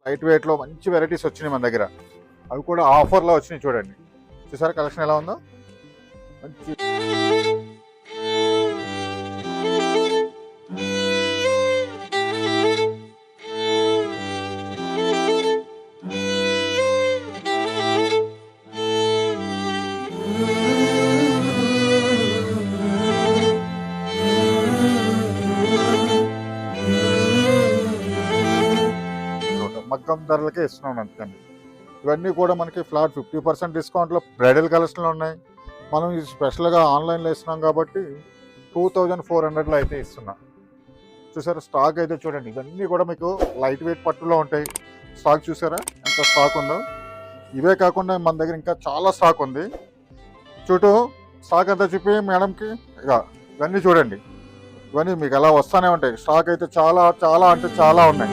Light వెయిట్లో మంచి varieties వచ్చినాయి మన దగ్గర. అవి కూడా ఆఫర్లో వచ్చినాయి చూడండి. చూసారా కలెక్షన్ ఎలా ఉందో మంచి. మగ్గం ధరలకే ఇస్తున్నాం అంతకండి. ఇవన్నీ కూడా మనకి ఫ్లాట్ 50% డిస్కౌంట్లో బ్రైడల్ కలెక్షన్లు ఉన్నాయి. మనం ఇది స్పెషల్గా ఆన్లైన్లో ఇస్తున్నాం కాబట్టి 2400లో అయితే ఇస్తున్నాం. చూసారా స్టాక్ అయితే చూడండి. ఇవన్నీ కూడా మీకు లైట్ వెయిట్ పట్టులో ఉంటాయి. స్టాక్ చూసారా ఎంత స్టాక్ ఉందో. ఇవే కాకుండా మన దగ్గర ఇంకా చాలా స్టాక్ ఉంది. చుట్టూ స్టాక్ అంతా చూపి మేడంకి. ఇక ఇవన్నీ చూడండి. ఇవన్నీ మీకు అలా వస్తూనే ఉంటాయి. స్టాక్ అయితే చాలా చాలా అంటే చాలా ఉన్నాయి.